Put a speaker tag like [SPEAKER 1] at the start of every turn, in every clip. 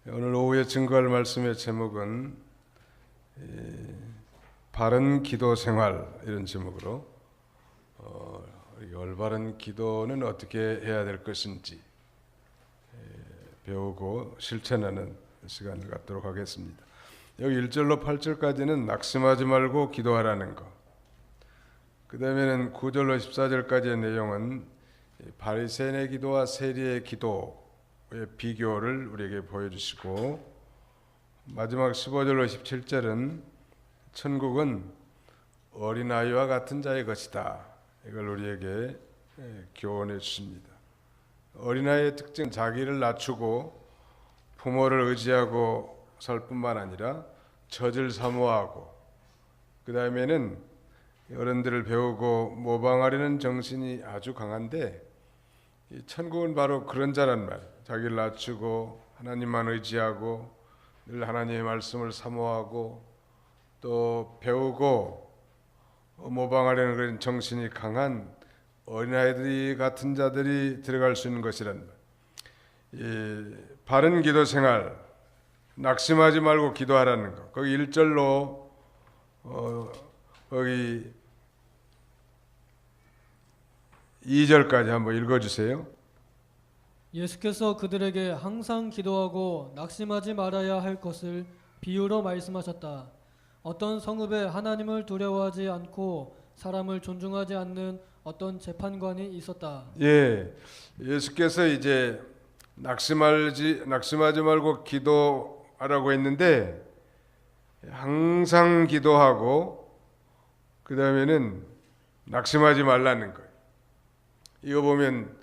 [SPEAKER 1] 오늘 오후에 증거할 말씀의 제목은 바른 기도 생활, 이런 제목으로 올바른 기도는 어떻게 해야 될 것인지 배우고 실천하는 시간을 갖도록 하겠습니다. 여기 1절로 8절까지는 낙심하지 말고 기도하라는 거, 그 다음에는 9절로 14절까지의 내용은 바리새인의 기도와 세리의 기도의 비교를 우리에게 보여주시고, 마지막 15절로 17절은 천국은 어린아이와 같은 자의 것이다, 이걸 우리에게 교훈해 주십니다. 어린아이의 특징은 자기를 낮추고 부모를 의지하고 살 뿐만 아니라 젖을 사모하고, 그 다음에는 어른들을 배우고 모방하려는 정신이 아주 강한데, 이 천국은 바로 그런 자란 말이에요. 자기를 낮추고 하나님만 의지하고 늘 하나님의 말씀을 사모하고 또 배우고 모방하려는 그런 정신이 강한 어린아이들이 같은 자들이 들어갈 수 있는 것이란 말이에요. 바른 기도 생활, 낙심하지 말고 기도하라는 거, 거기 1절로 거기 2절까지 한번 읽어주세요.
[SPEAKER 2] 예수께서 그들에게 항상 기도하고 낙심하지 말아야 할 것을 비유로 말씀하셨다. 어떤 성읍에 하나님을 두려워하지 않고 사람을 존중하지 않는 어떤 재판관이 있었다.
[SPEAKER 1] 예수께서 이제 낙심하지 말고 기도하라고 했는데, 항상 기도하고 그 다음에는 낙심하지 말라는 거예요. 이거 보면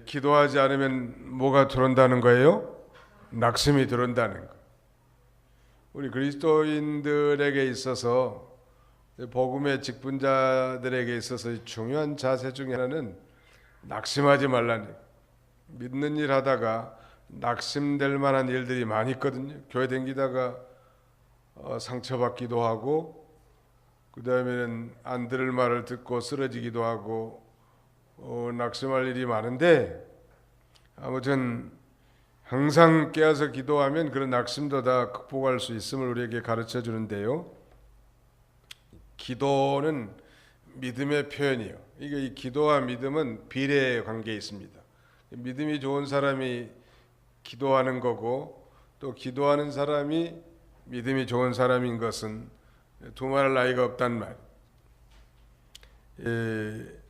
[SPEAKER 1] 기도하지 않으면 뭐가 들어온다는 거예요? 낙심이 들어온다는 거예요. 우리 그리스도인들에게 있어서, 복음의 직분자들에게 있어서 중요한 자세 중에 하나는 낙심하지 말라는 거예요. 믿는 일 하다가 낙심될 만한 일들이 많이 있거든요. 교회 다니다가 상처받기도 하고, 그 다음에는 안 들을 말을 듣고 쓰러지기도 하고, 낙심할 일이 많은데, 아무튼 항상 깨어서 기도하면 그런 낙심도 다 극복할 수 있음을 우리에게 가르쳐 주는데요. 기도는 믿음의 표현이에요. 이게 이 기도와 믿음은 비례의 관계에 있습니다. 믿음이 좋은 사람이 기도하는 거고, 또 기도하는 사람이 믿음이 좋은 사람인 것은 두말할 나위가 없단 말이에요.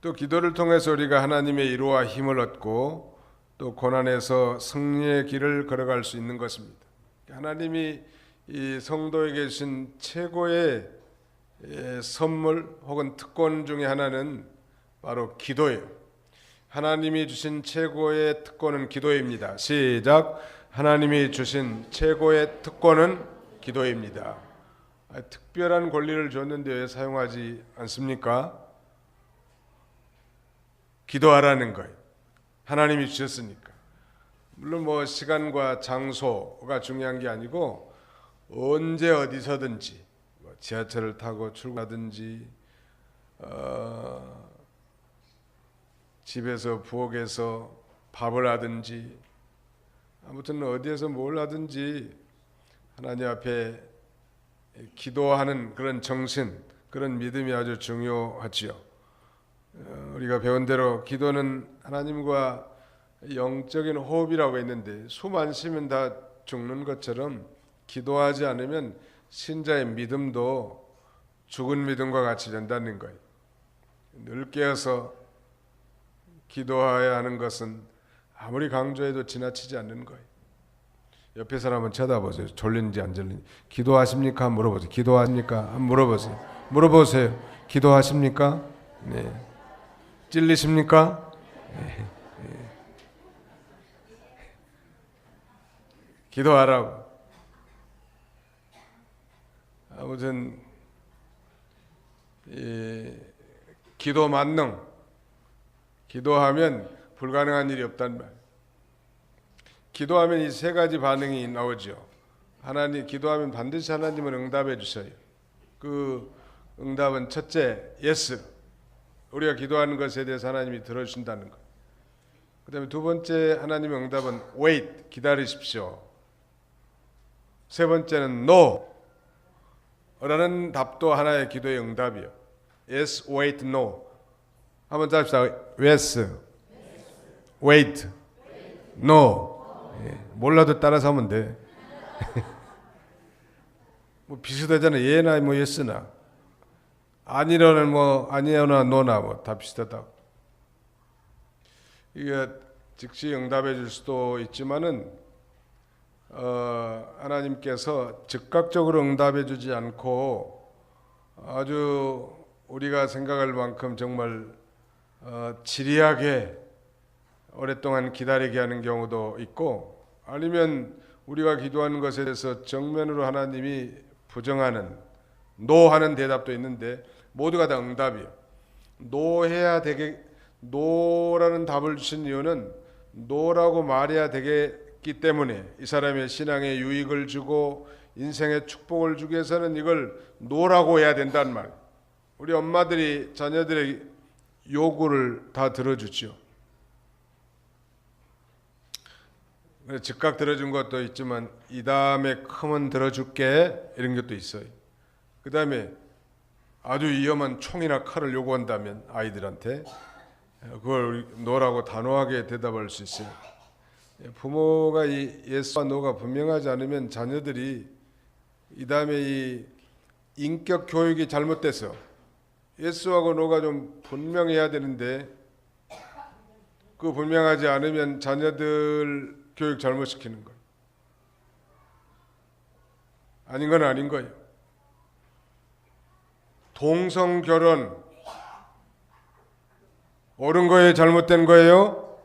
[SPEAKER 1] 또 기도를 통해서 우리가 하나님의 위로와 힘을 얻고 또 고난에서 승리의 길을 걸어갈 수 있는 것입니다. 하나님이 이 성도에게 주신 최고의 선물 혹은 특권 중에 하나는 바로 기도예요. 하나님이 주신 최고의 특권은 기도입니다. 시작. 하나님이 주신 최고의 특권은 기도입니다. 특별한 권리를 줬는데 왜 사용하지 않습니까? 기도하라는 거예요. 하나님이 주셨으니까. 물론 뭐 시간과 장소가 중요한 게 아니고, 언제 어디서든지, 지하철을 타고 출근하든지, 집에서 부엌에서 밥을 하든지, 아무튼 어디에서 뭘 하든지 하나님 앞에 기도하는 그런 정신, 그런 믿음이 아주 중요하지요. 우리가 배운 대로 기도는 하나님과 영적인 호흡이라고 했는데, 숨 안 쉬면 다 죽는 것처럼 기도하지 않으면 신자의 믿음도 죽은 믿음과 같이 된다는 거예요. 늘 깨어서 기도해야 하는 것은 아무리 강조해도 지나치지 않는 거예요. 옆에 사람은 쳐다보세요. 졸린지 안 졸린지. 기도하십니까? 물어보세요. 기도하십니까? 물어보세요. 물어보세요. 기도하십니까? 네. 찔리십니까? 네. 기도하라고. 아무튼 기도 만능, 기도하면 불가능한 일이 없단 말. 기도하면 이 세 가지 반응이 나오죠. 하나님, 기도하면 반드시 하나님은 응답해 주셔요. 그 응답은 첫째, 예스. 우리가 기도하는 것에 대해서 하나님이 들어주신다는 것. 그다음에 두 번째 하나님의 응답은 wait, 기다리십시오. 세 번째는 no 라는 답도 하나의 기도의 응답이요. yes, wait, no. 한번 더 합시다. yes, wait, no. 예, 몰라도 따라서 하면 돼. 뭐 비슷하잖아. 예나 뭐 yes나. 아니라는 뭐 아니요나 no나 뭐 다 비슷하다. 이게 즉시 응답해 줄 수도 있지만은 하나님께서 즉각적으로 응답해 주지 않고 아주 우리가 생각할 만큼 정말 지리하게 오랫동안 기다리게 하는 경우도 있고, 아니면 우리가 기도하는 것에 대해서 정면으로 하나님이 부정하는 노하는 대답도 있는데 모두가 다 응답이에요. 노해야 되게 노라는 답을 주신 이유는 노라고 말해야 되겠기 때문에, 이 사람의 신앙에 유익을 주고 인생에 축복을 주기 위해서는 이걸 노라고 해야 된다는 말. 우리 엄마들이 자녀들의 요구를 다 들어주죠. 즉각 들어준 것도 있지만 이 다음에 크면 들어줄게 이런 것도 있어요. 그 다음에 아주 위험한 총이나 칼을 요구한다면 아이들한테 그걸 노라고 단호하게 대답할 수 있어요. 부모가 이 예스와 노가 분명하지 않으면 자녀들이 이 다음에 이 인격 교육이 잘못돼서 예스하고 노가 좀 분명해야 되는데 그 분명하지 않으면 자녀들 교육 잘못시키는 거예요. 아닌 건 아닌 거예요. 동성 결혼 옳은 거예요? 잘못된 거예요?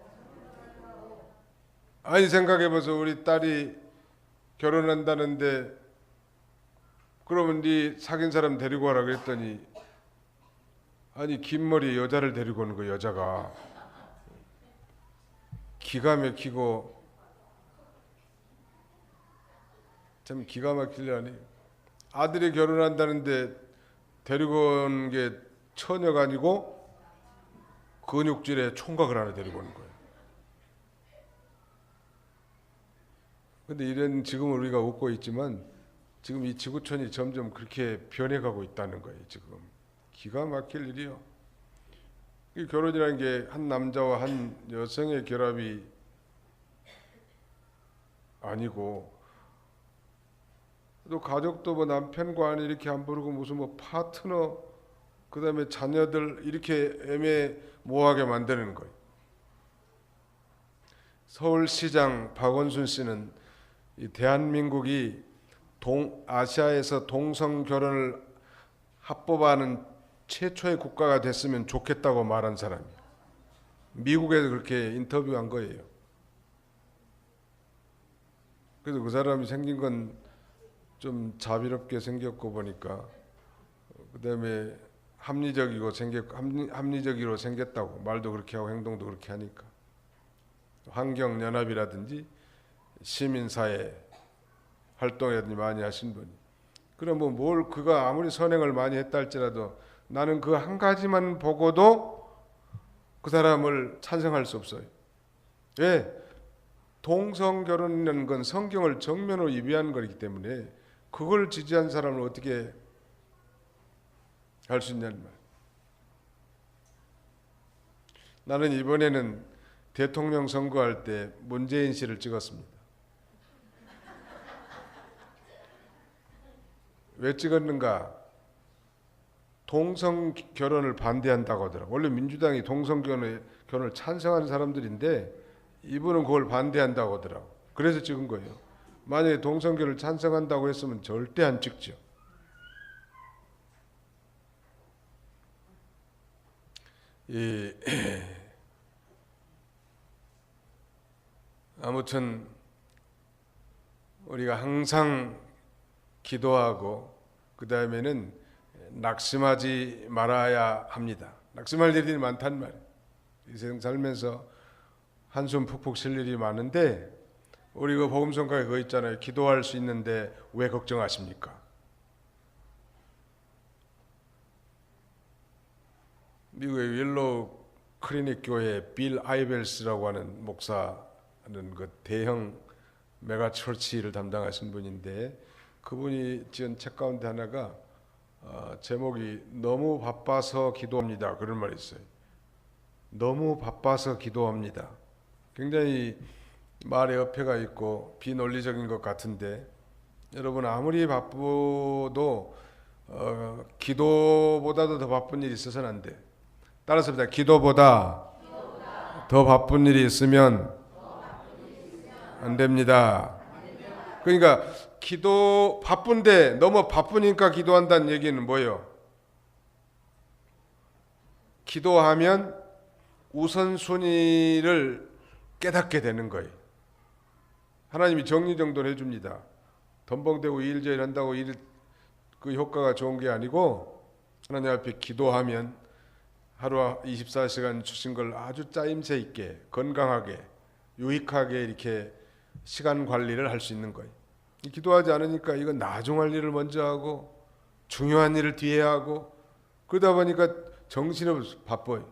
[SPEAKER 1] 아니 생각해봐서 우리 딸이 결혼한다는데 그러면 네 사귄 사람 데리고 와라 그랬더니 아니 긴 머리 여자를 데리고 오는 거예요. 여자가 기가 막히고 참 기가 막히려니 아들이 결혼한다는데 데리고 온 게 처녀가 아니고 근육질에 총각을 하나 데리고 오는 거예요. 근데 이런 지금 우리가 웃고 있지만 지금 이 지구촌이 점점 그렇게 변해가고 있다는 거예요. 지금 기가 막힐 일이요. 이 결혼이라는 게 한 남자와 한 여성의 결합이 아니고 또 가족도 뭐 남편과 아내 이렇게 안 부르고 무슨 뭐 파트너 그 다음에 자녀들 이렇게 애매모호하게 만드는 거예요. 서울시장 박원순 씨는 이 대한민국이 아시아에서 동성 결혼을 합법화하는 최초의 국가가 됐으면 좋겠다고 말한 사람이에요. 미국에서 그렇게 인터뷰한 거예요. 그래서 그 사람이 생긴 건 좀 자비롭게 생겼고 보니까 그다음에 합리적으로 생겼다고 말도 그렇게 하고 행동도 그렇게 하니까 환경연합이라든지 시민사회 활동이라든지 많이 하신 분이 그럼 뭐 뭘 그가 아무리 선행을 많이 했다 할지라도 나는 그 한 가지만 보고도 그 사람을 찬성할 수 없어요. 왜? 동성 결혼이라는 건 성경을 정면으로 위배하는 거기 때문에 그걸 지지한 사람을 어떻게 할 수 있냐는 말. 나는 이번에는 대통령 선거할 때 문재인 씨를 찍었습니다. 왜 찍었는가? 동성 결혼을 반대한다고 하더라고요. 원래 민주당이 동성 결혼을 찬성하는 사람들인데 이분은 그걸 반대한다고 하더라고요. 그래서 찍은 거예요. 만약에 동성 결혼을 찬성한다고 했으면 절대 안 찍죠. 아무튼 우리가 항상 기도하고 그 다음에는 낙심하지 말아야 합니다. 낙심할 일이 많단 말이에요. 이 세상 살면서 한숨 푹푹 쉴 일이 많은데 우리 그 복음성가에 그거 있잖아요. 기도할 수 있는데 왜 걱정하십니까? 미국의 윌로우 클리닉 교회 빌 아이벨스라고 하는 목사는 그 대형 메가 처치를 담당하신 분인데, 그분이 지은 책 가운데 하나가 제목이 너무 바빠서 기도합니다, 그런 말이 있어요. 너무 바빠서 기도합니다. 굉장히 말에 어폐가 있고 비논리적인 것 같은데, 여러분 아무리 바쁘도 기도보다도 더 바쁜 일이 있어서는 안 돼. 따라서 기도보다 더 바쁜 일이 있으면 안 됩니다. 그러니까 기도 바쁜데 너무 바쁘니까 기도한다는 얘기는 뭐예요? 기도하면 우선순위를 깨닫게 되는 거예요. 하나님이 정리정돈해 줍니다. 덤벙대고 일제일 한다고 그 효과가 좋은 게 아니고, 하나님 앞에 기도하면 하루 24시간 주신 걸 아주 짜임새 있게 건강하게 유익하게 이렇게 시간 관리를 할 수 있는 거예요. 기도하지 않으니까 이건 나중할 일을 먼저 하고 중요한 일을 뒤에 하고, 그러다 보니까 정신없이 바빠요.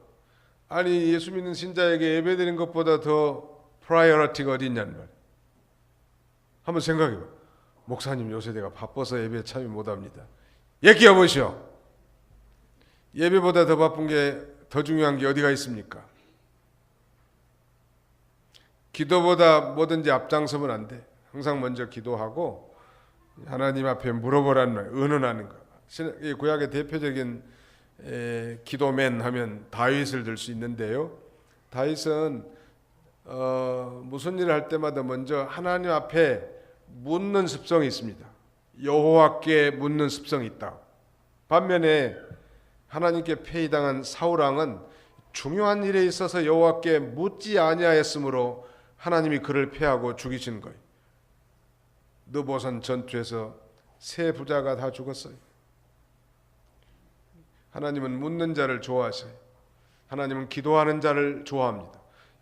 [SPEAKER 1] 아니 예수 믿는 신자에게 예배드리는 것보다 더 프라이어리티가 어디 있냐는 말이에요. 한번 생각해봐. 목사님 요새 내가 바빠서 예배에 참여 못합니다. 얘기해 보시오. 예배보다 더 바쁜 게 더 중요한 게 어디가 있습니까? 기도보다 뭐든지 앞장서면 안 돼. 항상 먼저 기도하고 하나님 앞에 물어보라는 말, 의논하는 거. 구약의 대표적인 기도맨 하면 다윗을 들 수 있는데요. 다윗은 무슨 일을 할 때마다 먼저 하나님 앞에 묻는 습성이 있습니다. 여호와께 묻는 습성이 있다. 반면에 하나님께 패의당한 사울왕은 중요한 일에 있어서 여호와께 묻지 아니하였으므로 하나님이 그를 패하고 죽이신 거예요. 느보산 전투에서 세 부자가 다 죽었어요. 하나님은 묻는 자를 좋아하셔요. 하나님은 기도하는 자를 좋아합니다.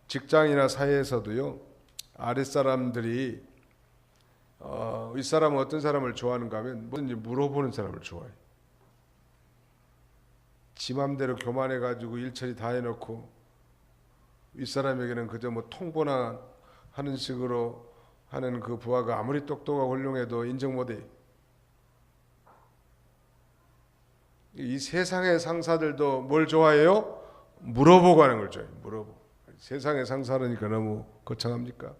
[SPEAKER 1] 직장이나 사회에서도요, 아랫사람들이 윗사람은 어떤 사람을 좋아하는가 하면 뭐든지 물어보는 사람을 좋아해요. 지 맘대로 교만해가지고 일처리 다 해놓고 윗사람에게는 그저 뭐 통보나 하는 식으로 하는 그 부하가 아무리 똑똑하고 훌륭해도 인정 못해요. 이 세상의 상사들도 뭘 좋아해요? 물어보고 하는 걸 좋아해요. 물어보고. 세상의 상사라니까 너무 거창합니까?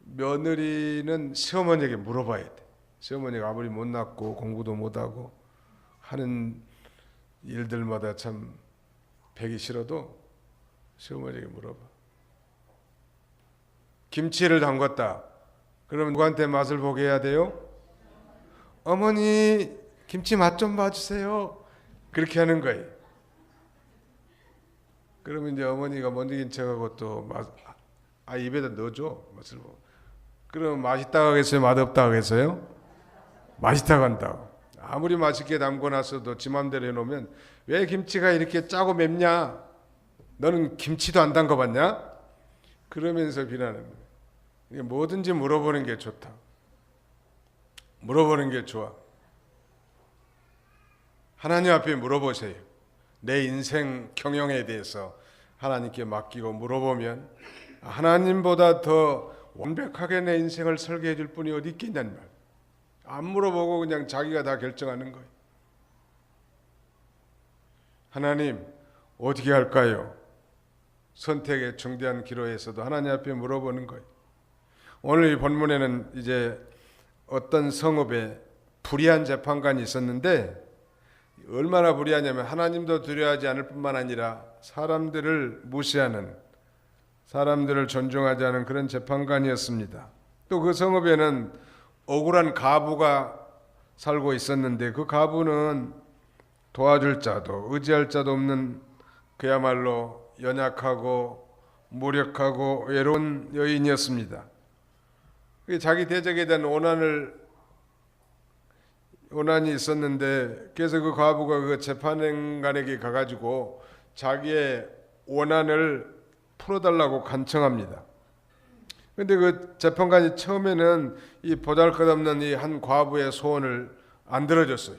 [SPEAKER 1] 며느리는 시어머니에게 물어봐야 돼. 시어머니가 아무리 못났고 공부도 못하고 하는 일들마다 참 배기 싫어도 시어머니에게 물어봐. 김치를 담갔다. 그러면 누구한테 맛을 보게 해야 돼요? 어머니 김치 맛 좀 봐주세요. 그렇게 하는 거예요. 그러면 이제 어머니가 못 이긴 척하고 또 입에다 넣어줘. 맛을 보고. 그럼 맛있다고 하겠어요? 맛없다고 하겠어요? 맛있다고 한다고. 아무리 맛있게 담궈놨어도 지 맘대로 해놓으면 왜 김치가 이렇게 짜고 맵냐? 너는 김치도 안 담궈봤냐? 그러면서 비난하는 거예요. 뭐든지 물어보는 게 좋다. 물어보는 게 좋아. 하나님 앞에 물어보세요. 내 인생 경영에 대해서 하나님께 맡기고 물어보면 하나님보다 더 완벽하게 내 인생을 설계해 줄 분이 어디 있겠냐는 말. 안 물어보고 그냥 자기가 다 결정하는 거예요. 하나님 어떻게 할까요? 선택의 중대한 기로에서도 하나님 앞에 물어보는 거예요. 오늘 이 본문에는 이제 어떤 성읍에 불의한 재판관이 있었는데, 얼마나 불의하냐면 하나님도 두려워하지 않을 뿐만 아니라 사람들을 무시하는, 사람들을 존중하지 않은 그런 재판관이었습니다. 또 그 성읍에는 억울한 가부가 살고 있었는데, 그 가부는 도와줄 자도 의지할 자도 없는 그야말로 연약하고 무력하고 외로운 여인이었습니다. 자기 대적에 대한 원한이 있었는데, 그래서 그 과부가 그 재판관에게 가가지고 자기의 원한을 풀어달라고 간청합니다. 그런데 그 재판관이 처음에는 이 보잘것없는 이 한 과부의 소원을 안 들어줬어요.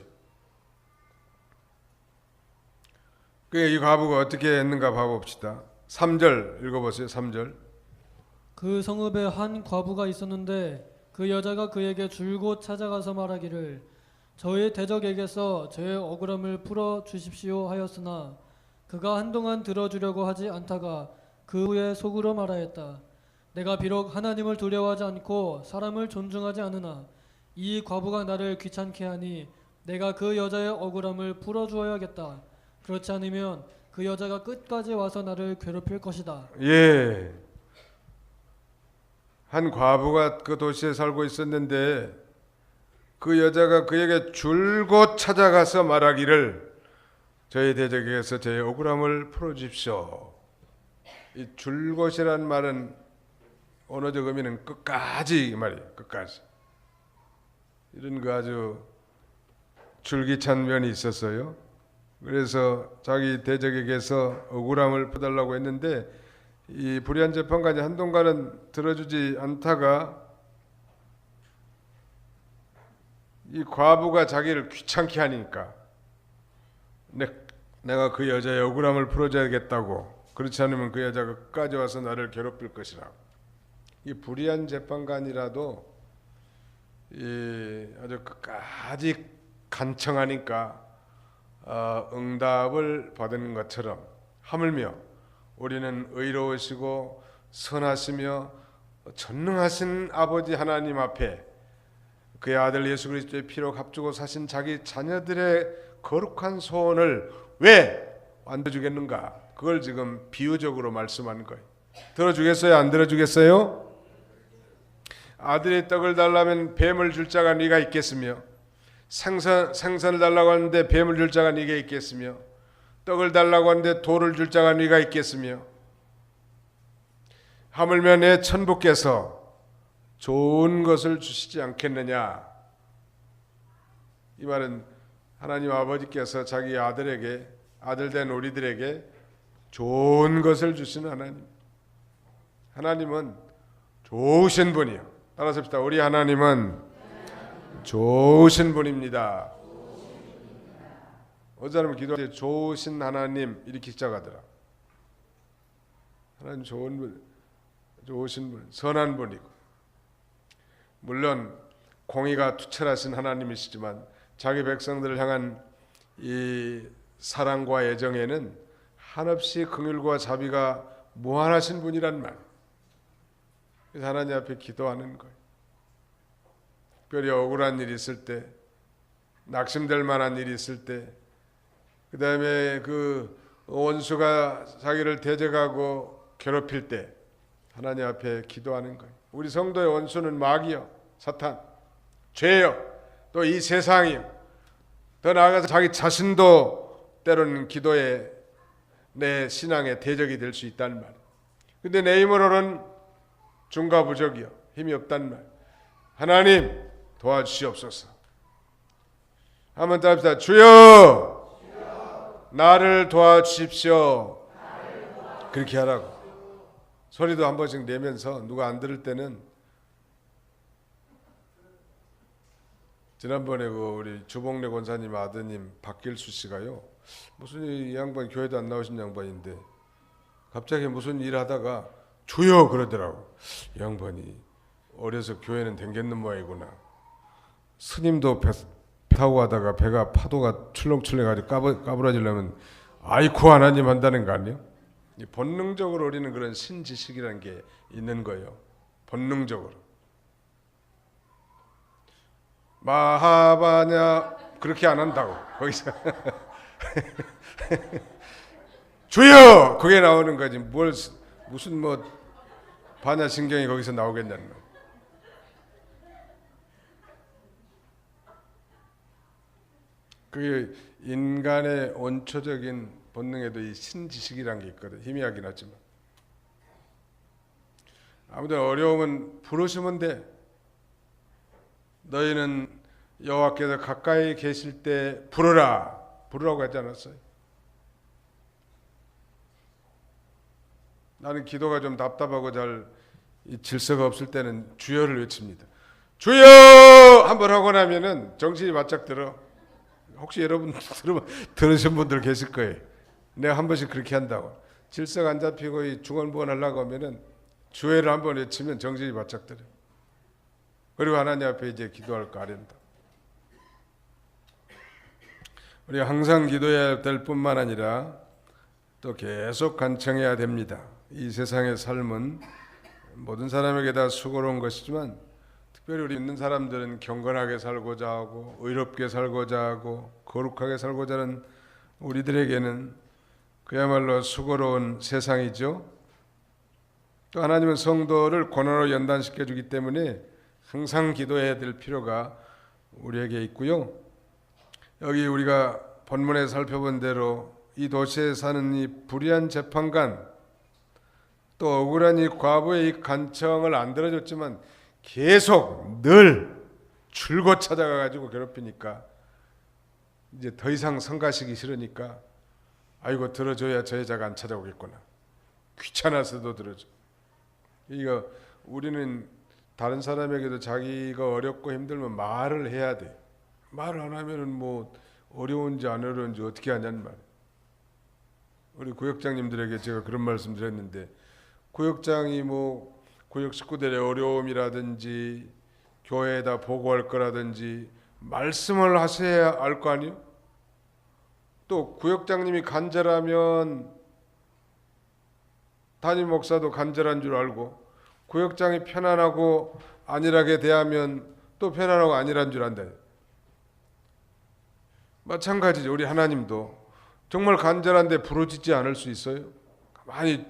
[SPEAKER 1] 이 과부가 어떻게 했는가 봐봅시다. 3절 읽어보세요. 3절.
[SPEAKER 2] 그 성읍에 한 과부가 있었는데 그 여자가 그에게 줄곧 찾아가서 말하기를 저의 대적에게서 저의 억울함을 풀어 주십시오 하였으나 그가 한동안 들어주려고 하지 않다가 그 후에 속으로 말하였다. 내가 비록 하나님을 두려워하지 않고 사람을 존중하지 않으나 이 과부가 나를 귀찮게 하니 내가 그 여자의 억울함을 풀어주어야겠다. 그렇지 않으면 그 여자가 끝까지 와서 나를 괴롭힐 것이다.
[SPEAKER 1] 예. 한 과부가 그 도시에 살고 있었는데 그 여자가 그에게 줄곧 찾아가서 말하기를 저희 대적에게서 저의 억울함을 풀어주십시오. 이 줄곧이란 말은 언어적 의미는 끝까지 이 말이에요. 끝까지. 이런 그 아주 줄기찬 면이 있었어요. 그래서 자기 대적에게서 억울함을 풀어달라고 했는데 이 불의한 재판관이 한동안은 들어주지 않다가 이 과부가 자기를 귀찮게 하니까 내가 그 여자의 억울함을 풀어줘야겠다고. 그렇지 않으면 그 여자가 끝까지 와서 나를 괴롭힐 것이라고. 이 불의한 재판관이라도 아주 끝까지 간청하니까 응답을 받은 것처럼 하물며 우리는 의로우시고 선하시며 전능하신 아버지 하나님 앞에 그의 아들 예수 그리스도의 피로 값주고 사신 자기 자녀들의 거룩한 소원을 왜 안 들어주겠는가? 그걸 지금 비유적으로 말씀하는 거예요. 들어주겠어요? 안 들어주겠어요? 아들이 떡을 달라면 뱀을 줄 자가 네가 있겠으며 생선을 달라고 하는데 뱀을 줄 자가 네가 있겠으며 떡을 달라고 하는데 돌을 줄 자가 네가 있겠으며 하물며 내 천부께서 좋은 것을 주시지 않겠느냐. 이 말은 하나님 아버지께서 자기 아들에게 아들된 우리들에게 좋은 것을 주시는 하나님. 하나님은 좋으신 분이요. 따라서 합시다. 우리 하나님은 좋으신 분입니다. 어느 사람은 기도할 때 좋으신 하나님 이렇게 시작하더라. 하나님 좋은 분, 좋으신 분, 선한 분이고 물론 공의가 투철하신 하나님이시지만 자기 백성들을 향한 이 사랑과 애정에는 한없이 긍휼과 자비가 무한하신 분이란 말. 그래서 하나님 앞에 기도하는 거예요. 특별히 억울한 일이 있을 때, 낙심될 만한 일이 있을 때, 그 다음에 그 원수가 자기를 대적하고 괴롭힐 때 하나님 앞에 기도하는 거예요. 우리 성도의 원수는 마귀요, 사탄, 죄요, 또 이 세상이요. 더 나아가서 자기 자신도 때로는 기도에 내 신앙의 대적이 될 수 있다는 말. 근데 내 힘으로는 중과부족이요, 힘이 없다는 말. 하나님 도와주시옵소서. 한번 더 합시다. 주여, 나를 도와주십시오. 그렇게 하라고. 소리도 한 번씩 내면서 누가 안 들을 때는. 지난번에 그 우리 주봉래 권사님 아드님 박길수 씨가요, 무슨 이 양반 교회도 안 나오신 양반인데 갑자기 무슨 일 하다가 주여 그러더라고. 이 양반이 어려서 교회는 댕겼는 모양이구나. 스님도 배 타고 가다가 배가 파도가 출렁출렁해가지고 까부러지려면 아이쿠 하나님 한다는 거 아니에요? 본능적으로 우리는 그런 신지식이라는 게 있는 거예요. 본능적으로. 마하바냐 그렇게 안 한다고 거기서 주여 그게 나오는 거지. 뭘 무슨 뭐 반야신경이 거기서 나오겠냐는 거. 그 인간의 원초적인 본능에도 이 신지식이라는 게 있거든. 희미하긴 하지만. 아무튼 어려움은 부르시면 돼. 너희는 여호와께서 가까이 계실 때 부르라. 부르라고 하지 않았어요? 나는 기도가 좀 답답하고 잘 질서가 없을 때는 주여를 외칩니다. 주여! 한번 하고 나면은 정신이 바짝 들어. 혹시 여러분 들으신 분들 계실 거예요. 내가 한 번씩 그렇게 한다고. 질서가 안 잡히고 이 중언부언 하려고 하면은 주회를 한 번 외치면 정신이 바짝 들어. 그리고 하나님 앞에 이제 기도할 거 아련다. 우리가 항상 기도해야 될 뿐만 아니라 또 계속 간청해야 됩니다. 이 세상의 삶은 모든 사람에게 다 수고로운 것이지만 특별히 우리 있는 사람들은 경건하게 살고자 하고 의롭게 살고자 하고 거룩하게 살고자 하는 우리들에게는 그야말로 수고로운 세상이죠. 또 하나님은 성도를 고난으로 연단시켜 주기 때문에 항상 기도해야 될 필요가 우리에게 있고요. 여기 우리가 본문에 살펴본 대로 이 도시에 사는 이 불의한 재판관, 또 억울한 이 과부의 이 간청을 안 들어줬지만 계속 늘 줄곧 찾아가 가지고 괴롭히니까 이제 더 이상 성가시기 싫으니까 아이고 들어줘야 저 여자가 안 찾아오겠구나. 귀찮아서도 들어줘. 이거 우리는 다른 사람에게도 자기가 어렵고 힘들면 말을 해야 돼. 말을 안 하면은 뭐 어려운지 안 어려운지 어떻게 하냐는 말. 우리 구역장님들에게 제가 그런 말씀 드렸는데, 구역장이 뭐 구역 식구들의 어려움이라든지 교회에다 보고할 거라든지 말씀을 하셔야 알 거 아니에요? 또 구역장님이 간절하면 담임 목사도 간절한 줄 알고, 구역장이 편안하고 안일하게 대하면 또 편안하고 안일한 줄 안다. 마찬가지죠. 우리 하나님도 정말 간절한데 부르짖지 않을 수 있어요? 가만히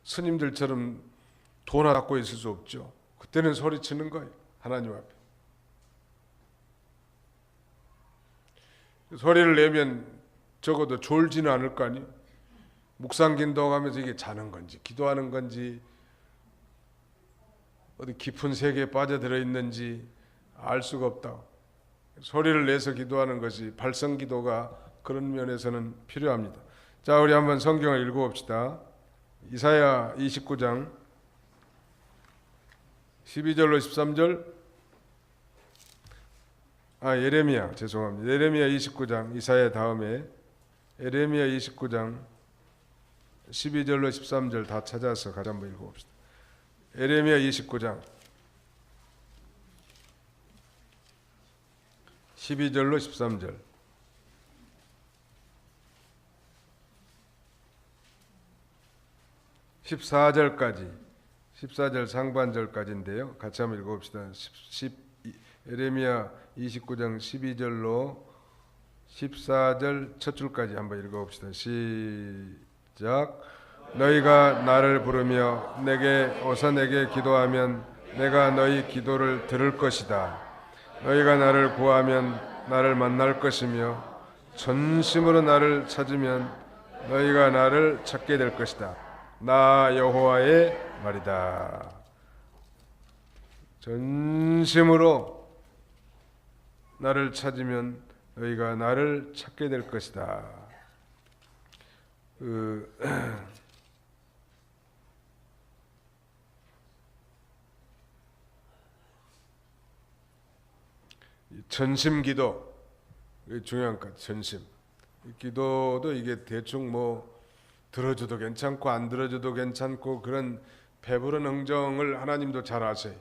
[SPEAKER 1] 스님들처럼 돈 하나 닦고 있을 수 없죠. 그때는 소리치는 거예요. 하나님 앞에. 소리를 내면 적어도 졸지는 않을 거 아니에요. 묵상긴도하면서 이게 자는 건지 기도하는 건지 어디 깊은 세계에 빠져들어 있는지 알 수가 없다. 소리를 내서 기도하는 것이 발성기도가 그런 면에서는 필요합니다. 자, 우리 한번 성경을 읽어봅시다. 이사야 29장 12절로 13절. 예레미야, 죄송합니다. 예레미야 29장, 이사야 다음에 예레미야 29장 12절로 13절 다 찾아서 같이 한번 읽어봅시다. 예레미야 29장 12절로 13절. (14절까지) 14절 상반절까지인데요. 같이 한번 읽어봅시다. 예레미야 29장 12절로 14절 첫 줄까지 한번 읽어봅시다. 시작. 너희가 나를 부르며 내게 기도하면 내가 너희 기도를 들을 것이다. 너희가 나를 구하면 나를 만날 것이며 전심으로 나를 찾으면 너희가 나를 찾게 될 것이다. 나 여호와의 말이다. 전심으로 나를 찾으면 너희가 나를 찾게 될 것이다. 전심기도, 중요한 것. 전심 기도도 이게 대충 뭐 들어줘도 괜찮고 안 들어줘도 괜찮고 그런 배부른 흥정을 하나님도 잘 아세요.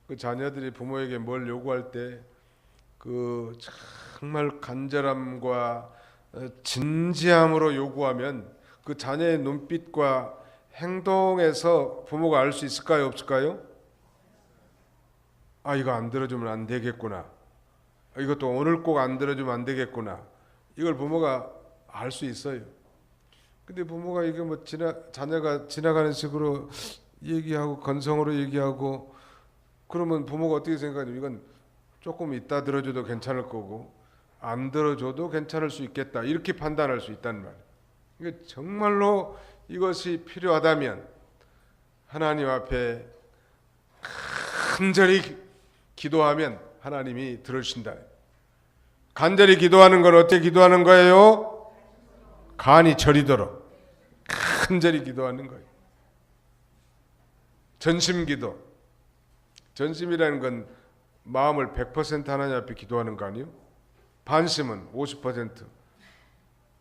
[SPEAKER 1] 그 자녀들이 부모에게 뭘 요구할 때 그 정말 간절함과 진지함으로 요구하면 그 자녀의 눈빛과 행동에서 부모가 알 수 있을까요, 없을까요? 이거 안 들어주면 안 되겠구나. 이것도 오늘 꼭 안 들어주면 안 되겠구나. 이걸 부모가 알 수 있어요. 근데 부모가 이게 뭐 자녀가 지나가는 식으로 얘기하고 건성으로 얘기하고 그러면 부모가 어떻게 생각하냐면 이건 조금 이따 들어줘도 괜찮을 거고 안 들어줘도 괜찮을 수 있겠다, 이렇게 판단할 수 있단 말이에요. 그러니까 정말로 이것이 필요하다면 하나님 앞에 간절히 기도하면 하나님이 들으신다. 간절히 기도하는 건 어떻게 기도하는 거예요? 간이 저리도록 간절히 기도하는 거예요. 전심기도. 전심이라는 건 마음을 100% 하나님 앞에 기도하는 거 아니에요? 반심은 50%.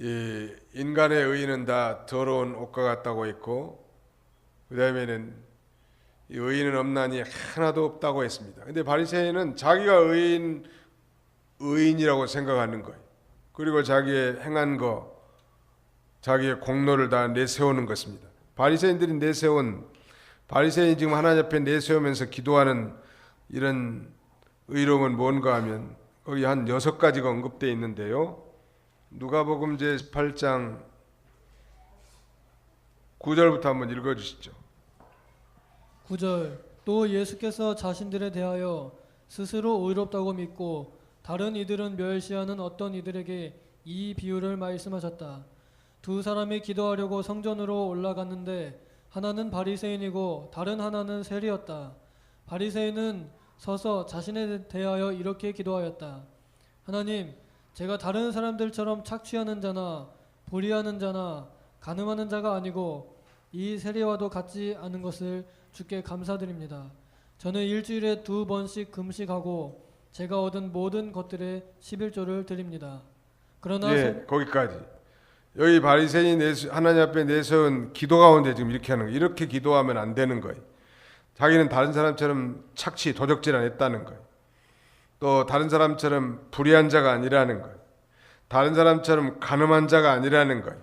[SPEAKER 1] 이 인간의 의인은 다 더러운 옷과 같다고 했고, 그 다음에는 의인은 없나니 하나도 없다고 했습니다. 근데 바리새인은 자기가 의인이라고 생각하는 거예요. 그리고 자기의 행한 거, 자기의 공로를 다 내세우는 것입니다. 바리새인들이 바리새인이 지금 하나님 앞에 내세우면서 기도하는 이런 의로움은 뭔가 하면 거기 한 6가지가 언급되어 있는데요. 누가복음 제 18장 9절부터 한번 읽어주시죠.
[SPEAKER 2] 9절 또 예수께서 자신들에 대하여 스스로 의롭다고 믿고 다른 이들은 멸시하는 어떤 이들에게 이 비유를 말씀하셨다. 두 사람이 기도하려고 성전으로 올라갔는데 하나는 바리새인이고 다른 하나는 세리였다. 바리새인은 서서 자신에 대하여 이렇게 기도하였다. 하나님, 제가 다른 사람들처럼 착취하는 자나 불의하는 자나 간음하는 자가 아니고 이 세리와도 같지 않은 것을 주께 감사드립니다. 저는 일주일에 2번씩 금식하고 제가 얻은 모든 것들의 11조를 드립니다. 그러나
[SPEAKER 1] 거기까지. 여기 바리새인이 하나님 앞에 내세운 기도 가운데 지금 이렇게 하는 거예요. 이렇게 기도하면 안 되는 거예요. 자기는 다른 사람처럼 착취, 도적질 안 했다는 거예요. 또 다른 사람처럼 불의한 자가 아니라는 거예요. 다른 사람처럼 간음한 자가 아니라는 거예요.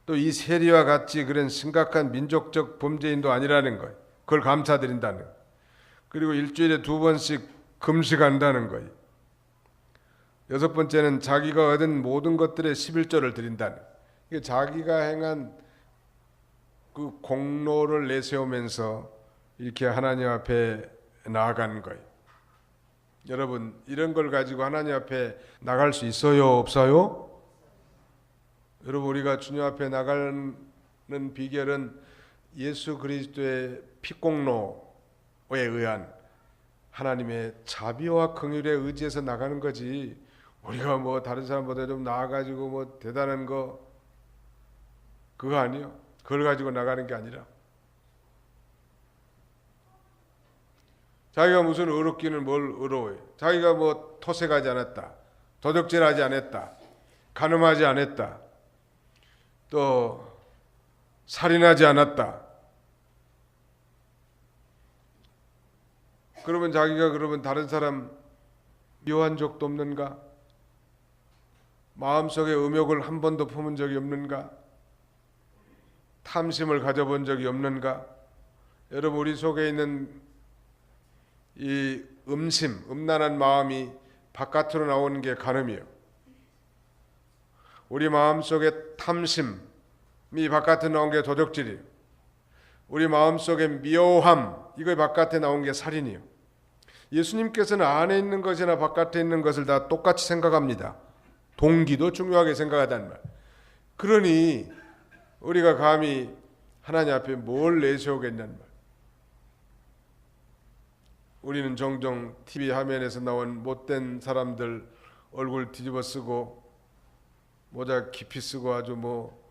[SPEAKER 1] 또 이 세리와 같이 그런 심각한 민족적 범죄인도 아니라는 거예요. 그걸 감사드린다는 거예요. 그리고 일주일에 2번씩 금식한다는 거예요. 6번째는 자기가 얻은 모든 것들의 11조를 드린다는 거예요. 자기가 행한 그 공로를 내세우면서 이렇게 하나님 앞에 나아가는 거예요. 여러분, 이런 걸 가지고 하나님 앞에 나갈 수 있어요? 없어요? 여러분, 우리가 주님 앞에 나가는 비결은 예수 그리스도의 피공로에 의한 하나님의 자비와 긍휼에 의지해서 나가는 거지, 우리가 뭐 다른 사람보다 좀 나아가지고 뭐 대단한 거 그거 아니요. 그걸 가지고 나가는 게 아니라 자기가 무슨 의롭기는 뭘 의로워요. 자기가 뭐 토색하지 않았다, 도적질하지 않았다, 간음하지 않았다, 또 살인하지 않았다. 그러면 자기가 다른 사람 미워한 적도 없는가? 마음속에 음욕을 한 번도 품은 적이 없는가? 탐심을 가져본 적이 없는가? 여러분, 우리 속에 있는 이 음란한 마음이 바깥으로 나오는 게 간음이에요. 우리 마음속에 탐심이 바깥에 나온 게 도적질이에요. 우리 마음속에 미워함, 이거 바깥에 나온 게 살인이에요. 예수님께서는 안에 있는 것이나 바깥에 있는 것을 다 똑같이 생각합니다. 동기도 중요하게 생각하단 말. 그러니 우리가 감히 하나님 앞에 뭘 내세우겠냐는 말. 우리는 종종 TV 화면에서 나온 못된 사람들 얼굴 뒤집어 쓰고 모자 깊이 쓰고 아주 뭐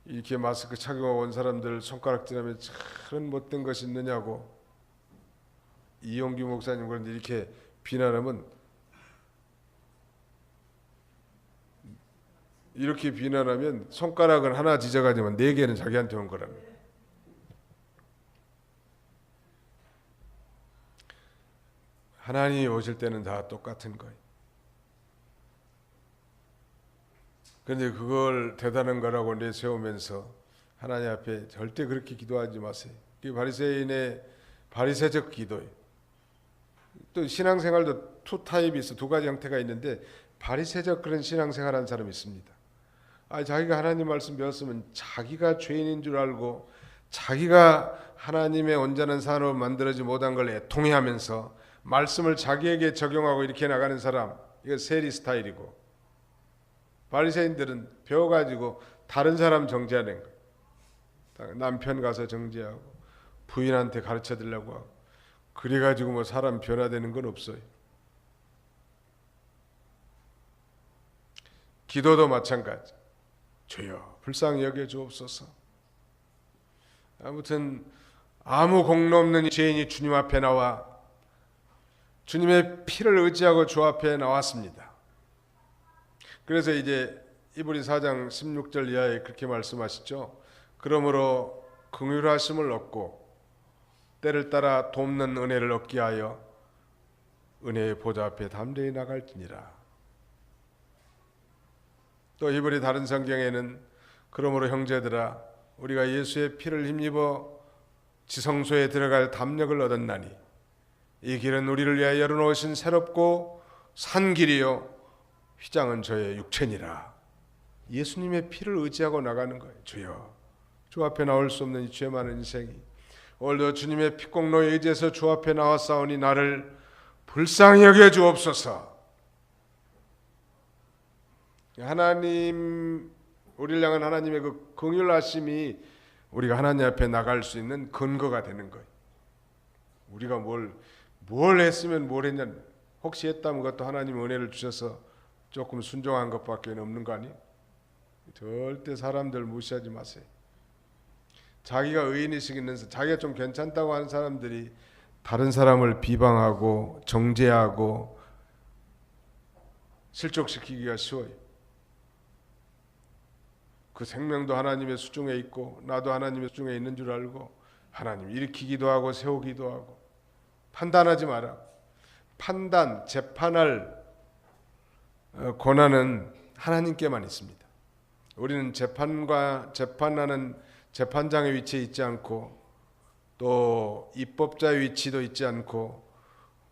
[SPEAKER 1] 이렇게 마스크 착용하고 온 사람들 손가락질하면 저런 못된 것이 있느냐고 이용규 목사님 그런데 이렇게 비난하면, 이렇게 비난하면 손가락은 하나 지져가지만 4개는 자기한테 온 거랍니다. 하나님이 오실 때는 다 똑같은 거예요. 그런데 그걸 대단한 거라고 내세우면서 하나님 앞에 절대 그렇게 기도하지 마세요. 그게 바리새인의 바리새적 기도예요. 또 신앙생활도 2타입이 있어, 2가지 형태가 있는데 바리새적 그런 신앙생활하는 사람이 있습니다. 자기가 하나님 말씀 배웠으면 자기가 죄인인 줄 알고 자기가 하나님의 온전한 사람으로 만들어지지 못한 걸 애통해하면서 말씀을 자기에게 적용하고 이렇게 나가는 사람, 이거 세리 스타일이고, 바리새인들은 배워가지고 다른 사람 정죄하는 거예요. 남편 가서 정죄하고 부인한테 가르쳐 드리려고 하고, 그래가지고 뭐 사람 변화되는 건 없어요. 기도도 마찬가지. 주여 불쌍히 여겨 주옵소서. 아무튼 아무 공로 없는 죄인이 주님 앞에 나와 주님의 피를 의지하고 주 앞에 나왔습니다. 그래서 이제 이브리 4장 16절 이하에 그렇게 말씀하시죠. 그러므로 긍휼하심을 얻고 때를 따라 돕는 은혜를 얻게 하여 은혜의 보좌 앞에 담대히 나갈지니라. 또 히브리 다른 성경에는 그러므로 형제들아 우리가 예수의 피를 힘입어 지성소에 들어갈 담력을 얻었나니 이 길은 우리를 위하여 열어놓으신 새롭고 산 길이요 휘장은 저의 육체니라. 예수님의 피를 의지하고 나가는 거예요. 주여, 주 앞에 나올 수 없는 이 죄 많은 인생이 오늘도 주님의 피공로에 의지해서 주 앞에 나왔사오니 나를 불쌍히 여겨 주옵소서. 하나님, 우리를 향한 하나님의 그 긍휼하심이 우리가 하나님 앞에 나갈 수 있는 근거가 되는 거예요. 우리가 뭘 했으면 뭘 했냐, 혹시 했다면 그것도 하나님 은혜를 주셔서 조금 순종한 것밖에 없는 거 아니에요? 절대 사람들 무시하지 마세요. 자기가 의인의식 있는, 자기가 좀 괜찮다고 하는 사람들이 다른 사람을 비방하고 정죄하고 실족시키기가 쉬워요. 그 생명도 하나님의 수중에 있고 나도 하나님의 수중에 있는 줄 알고 하나님 일으키기도 하고 세우기도 하고 판단하지 마라. 판단, 재판할 권한은 하나님께만 있습니다. 우리는 재판하는 재판장의 위치에 있지 않고 또 입법자의 위치도 있지 않고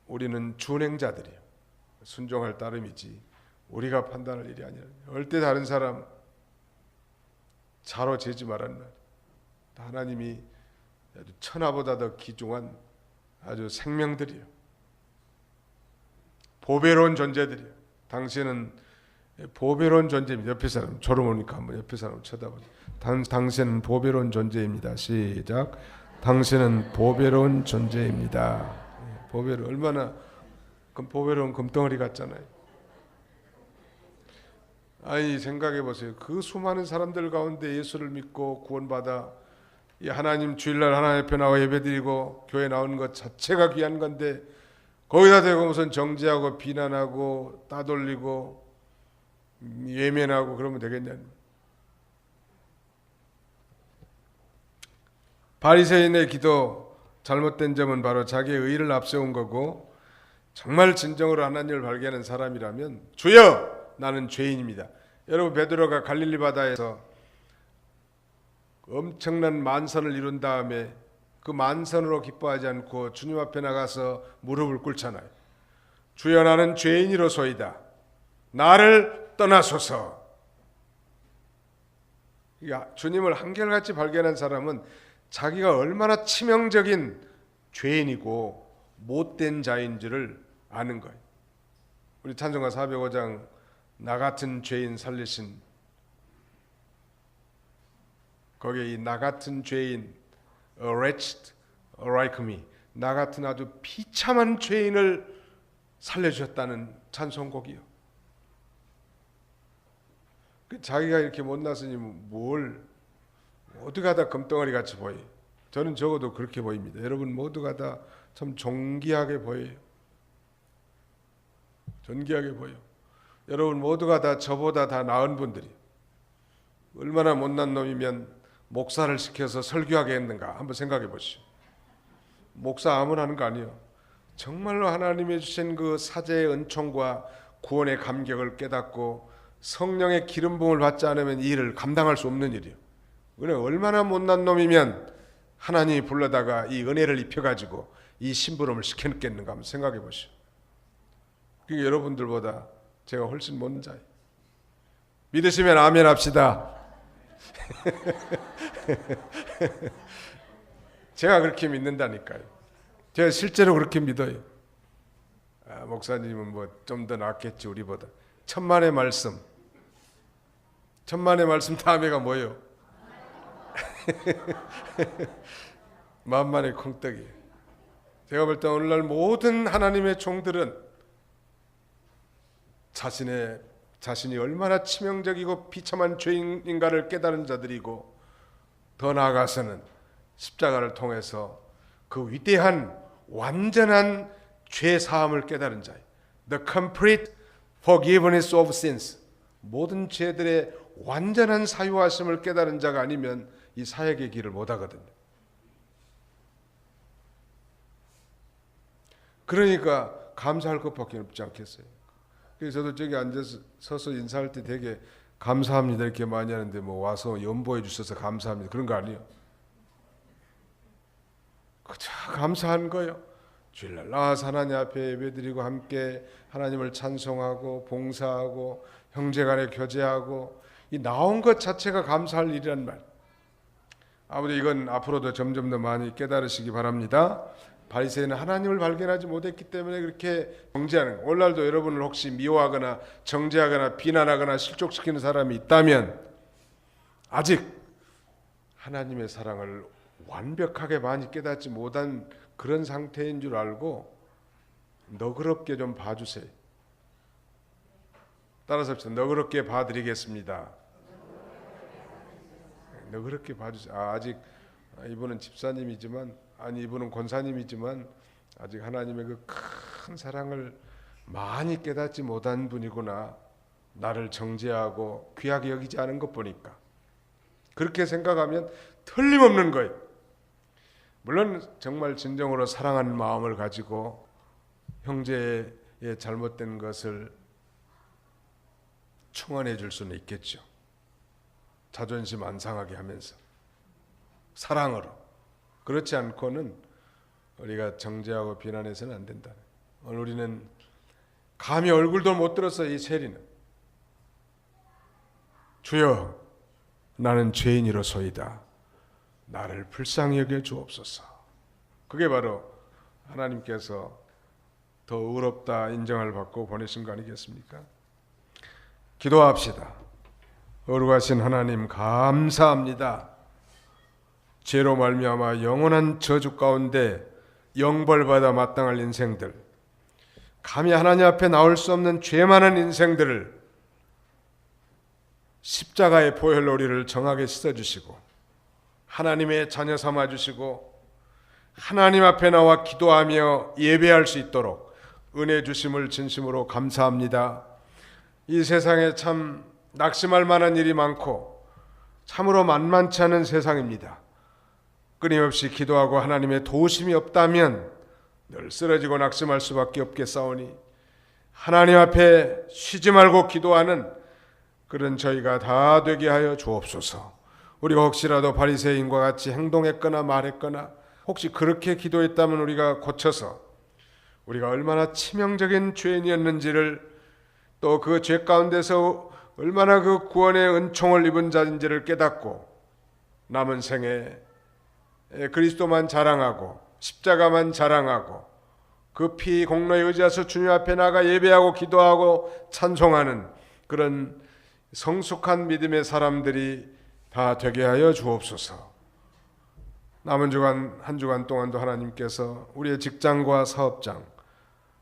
[SPEAKER 1] 우리는 준행자들이에요. 순종할 따름이지 우리가 판단할 일이 아니라 절대 다른 사람 자로 재지 말란 말. 하나님이 아주 천하보다 더 귀중한 아주 생명들이에요. 보배로운 존재들이에요. 당신은 보배로운 존재입니다. 옆에 사람 졸음 오니까 한번 옆에 사람 쳐다보죠. 당신은 보배로운 존재입니다. 시작. 당신은 보배로운 존재입니다. 보배로 얼마나 보배로운 금덩어리 같잖아요. 아니 생각해 보세요. 그 수많은 사람들 가운데 예수를 믿고 구원받아 이 하나님 주일날 하나님 앞에 나와 예배드리고 교회 나오는 것 자체가 귀한 건데 거기다 대고 무슨 정죄하고 비난하고 따돌리고 외면하고 그러면 되겠냐. 바리새인의 기도 잘못된 점은 바로 자기의 의를 앞세운 거고 정말 진정으로 하나님을 발견하는 사람이라면 주여 나는 죄인입니다. 여러분 베드로가 갈릴리 바다에서 엄청난 만선을 이룬 다음에 그 만선으로 기뻐하지 않고 주님 앞에 나가서 무릎을 꿇잖아요. 주여 나는 죄인이로소이다. 나를 떠나소서. 주님을 한결같이 발견한 사람은 자기가 얼마나 치명적인 죄인이고 못된 자인지를 아는 거예요. 우리 찬송가 405장 나 같은 죄인 살리신, 거기에 이 나 같은 죄인, a wretched like me, 나 같은 아주 비참한 죄인을 살려주셨다는 찬송곡이요. 자기가 이렇게 못났으니 뭘 모두가 다 금덩어리 같이 보여요. 저는 적어도 그렇게 보입니다. 여러분 모두가 다 참 존귀하게 보여요. 존귀하게 보여. 여러분 모두가 다 저보다 다 나은 분들이 얼마나 못난 놈이면 목사를 시켜서 설교하게 했는가 한번 생각해 보시죠. 목사 아무나 하는 거 아니에요. 정말로 하나님이 주신 그 사제의 은총과 구원의 감격을 깨닫고 성령의 기름 부음을 받지 않으면 이 일을 감당할 수 없는 일이에요. 얼마나 못난 놈이면 하나님이 불러다가 이 은혜를 입혀가지고 이 심부름을 시켜놓겠는가 한번 생각해 보시죠. 그게 여러분들보다 제가 훨씬 못난 자예요. 믿으시면 아멘 합시다. 제가 그렇게 믿는다니까요. 제가 실제로 그렇게 믿어요. 목사님은 뭐 좀 더 낫겠지 우리보다. 천만의 말씀 다음에가 뭐예요? 만만의 콩떡이에요. 제가 볼 때 오늘날 모든 하나님의 종들은 자신이 얼마나 치명적이고 비참한 죄인인가를 깨달은 자들이고 더 나아가서는 십자가를 통해서 그 위대한 완전한 죄 사함을 깨달은 자예요. The complete forgiveness of sins. 모든 죄들의 완전한 사유하심을 깨달은 자가 아니면 이 사역의 길을 못 하거든요. 그러니까 감사할 것밖에 없지 않겠어요. 그래서 저도 저기 앉아서 서서 인사할 때 되게 감사합니다 이렇게 많이 하는데 뭐 와서 연보해 주셔서 감사합니다 그런 거 아니에요. 그저 감사한 거예요. 주일날 나와서 하나님 앞에 예배드리고 함께 하나님을 찬송하고 봉사하고 형제간에 교제하고 이 나온 것 자체가 감사할 일이란 말. 아무튼 이건 앞으로도 점점 더 많이 깨달으시기 바랍니다. 바리새인은 하나님을 발견하지 못했기 때문에 그렇게 정죄하는 거예요. 오늘날도 여러분을 혹시 미워하거나 정죄하거나 비난하거나 실족시키는 사람이 있다면 아직 하나님의 사랑을 완벽하게 많이 깨닫지 못한 그런 상태인 줄 알고 너그럽게 좀 봐주세요. 따라서 합시다. 너그럽게 봐드리겠습니다. 너그럽게 봐주세요. 아직 이분은 집사님이지만 이분은 권사님이지만 아직 하나님의 그 큰 사랑을 많이 깨닫지 못한 분이구나. 나를 정죄하고 귀하게 여기지 않은 것 보니까 그렇게 생각하면 틀림없는 거예요. 물론 정말 진정으로 사랑하는 마음을 가지고 형제의 잘못된 것을 충원해 줄 수는 있겠죠. 자존심 안 상하게 하면서 사랑으로. 그렇지 않고는 우리가 정죄하고 비난해서는 안 된다. 오늘 우리는 감히 얼굴도 못 들었어. 이 세리는 주여 나는 죄인이로소이다. 나를 불쌍히 여겨 주옵소서. 그게 바로 하나님께서 더 의롭다 인정을 받고 보내신 거 아니겠습니까? 기도합시다. 거룩하신 하나님 감사합니다. 죄로 말미암아 영원한 저주 가운데 영벌받아 마땅할 인생들, 감히 하나님 앞에 나올 수 없는 죄 많은 인생들을 십자가의 보혈로 우리를 정하게 씻어주시고 하나님의 자녀 삼아주시고 하나님 앞에 나와 기도하며 예배할 수 있도록 은혜 주심을 진심으로 감사합니다. 이 세상에 참 낙심할 만한 일이 많고 참으로 만만치 않은 세상입니다. 끊임없이 기도하고 하나님의 도우심이 없다면 늘 쓰러지고 낙심할 수밖에 없겠사오니 하나님 앞에 쉬지 말고 기도하는 그런 저희가 다 되게 하여 주옵소서. 우리가 혹시라도 바리새인과 같이 행동했거나 말했거나 혹시 그렇게 기도했다면 우리가 고쳐서 우리가 얼마나 치명적인 죄인이었는지를 또 그 죄 가운데서 얼마나 그 구원의 은총을 입은 자인지를 깨닫고 남은 생에 그리스도만 자랑하고 십자가만 자랑하고 그 피 공로에 의지해서 주님 앞에 나가 예배하고 기도하고 찬송하는 그런 성숙한 믿음의 사람들이 다 되게 하여 주옵소서. 남은 주간 한 주간 동안도 하나님께서 우리의 직장과 사업장,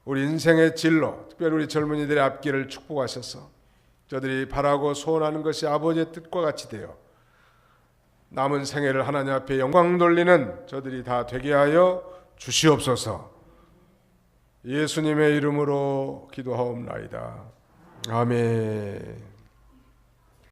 [SPEAKER 1] 우리 인생의 진로, 특별히 우리 젊은이들의 앞길을 축복하셔서 저들이 바라고 소원하는 것이 아버지의 뜻과 같이 되어 남은 생애를 하나님 앞에 영광 돌리는 저들이 다 되게 하여 주시옵소서. 예수님의 이름으로 기도하옵나이다. 아멘.